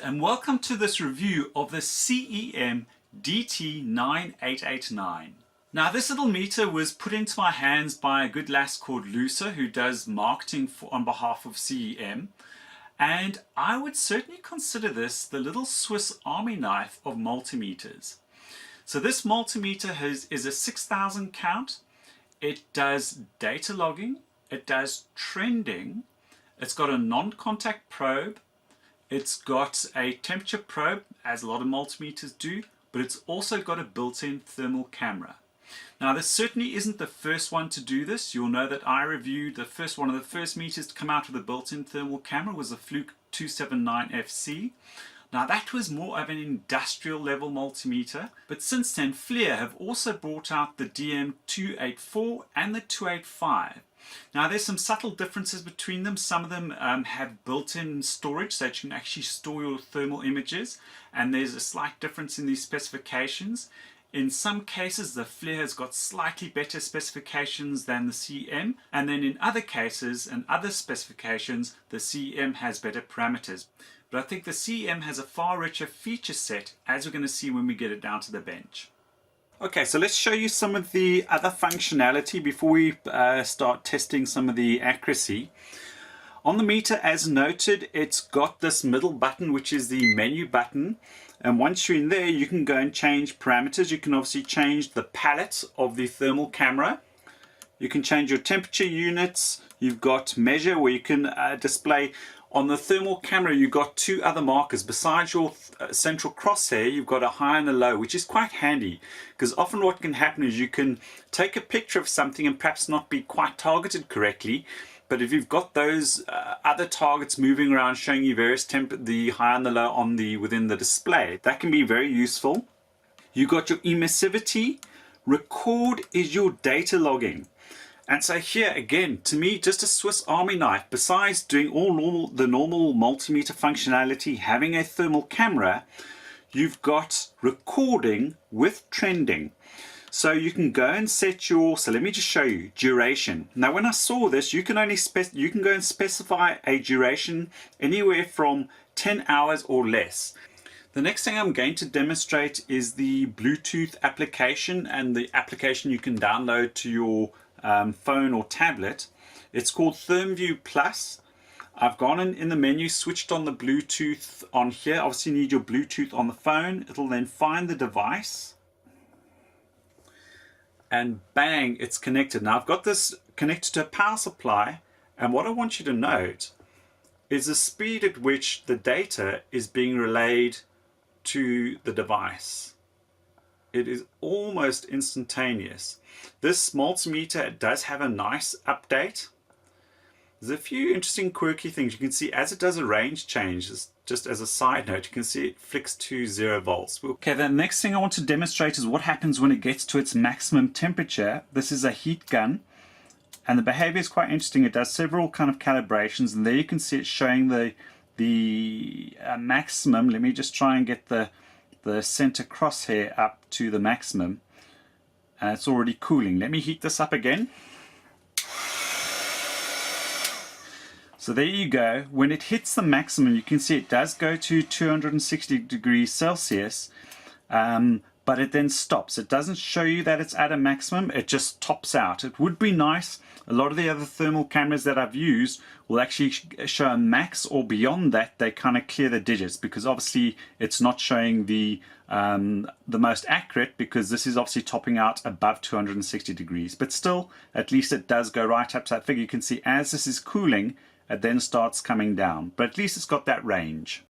and welcome to this review of the CEM DT9889. Now this little meter was put into my hands by a good lass called Lusa who does marketing on behalf of CEM, and I would certainly consider this the little Swiss army knife of multimeters. So this multimeter is a 6000 count. It does data logging, it does trending, it's got a non-contact probe, it's got a temperature probe, as a lot of multimeters do, but it's also got a built-in thermal camera. Now this certainly isn't the first one to do this. You'll know that I reviewed one of the first meters to come out with a built-in thermal camera was the Fluke 279FC. Now that was more of an industrial level multimeter, but since then FLIR have also brought out the DM284 and the 285. Now there's some subtle differences between them. Some of them have built-in storage so that you can actually store your thermal images, and there's a slight difference in these specifications. In some cases the FLIR has got slightly better specifications than the CEM, and then in other cases and other specifications the CEM has better parameters. But I think the CEM has a far richer feature set, as we're going to see when we get it down to the bench. Okay, so let's show you some of the other functionality before we start testing some of the accuracy. On the meter, as noted, it's got this middle button which is the menu button, and once you're in there you can go and change parameters. You can obviously change the palette of the thermal camera. You can change your temperature units. You've got measure where you can display. On the thermal camera you've got two other markers. Besides your central crosshair, you've got a high and a low, which is quite handy, because often what can happen is you can take a picture of something and perhaps not be quite targeted correctly, but if you've got those other targets moving around showing you various the high and the low within the display, that can be very useful. You've got your emissivity. Record is your data logging. And so here again, to me, just a Swiss army knife. Besides doing the normal multimeter functionality, having a thermal camera, you've got recording with trending. So you can go and set so let me just show you duration. Now when I saw this, you can go and specify a duration anywhere from 10 hours or less. The next thing I'm going to demonstrate is the Bluetooth application, and the application you can download to your phone or tablet. It's called ThermView Plus. I've gone in the menu, switched on the Bluetooth on here. Obviously you need your Bluetooth on the phone. It'll then find the device and bang, it's connected. Now I've got this connected to a power supply, and what I want you to note is the speed at which the data is being relayed to the device. It is almost instantaneous. This multimeter does have a nice update. There's a few interesting quirky things. You can see as it does a range change, just as a side note, you can see it flicks to 0 volts. Okay, the next thing I want to demonstrate is what happens when it gets to its maximum temperature. This is a heat gun, and the behavior is quite interesting. It does several kind of calibrations, and there you can see it showing the maximum. Let me just try and get the center crosshair up to the maximum, and it's already cooling. Let me heat this up again. So there you go. When it hits the maximum, you can see it does go to 260 degrees Celsius, but it then stops. It doesn't show you that it's at a maximum, it just tops out. It would be nice. A lot of the other thermal cameras that I've used will actually show a max, or beyond that they kind of clear the digits, because obviously it's not showing the most accurate, because this is obviously topping out above 260 degrees. But still, at least it does go right up to that figure. You can see as this is cooling, it then starts coming down, but at least it's got that range.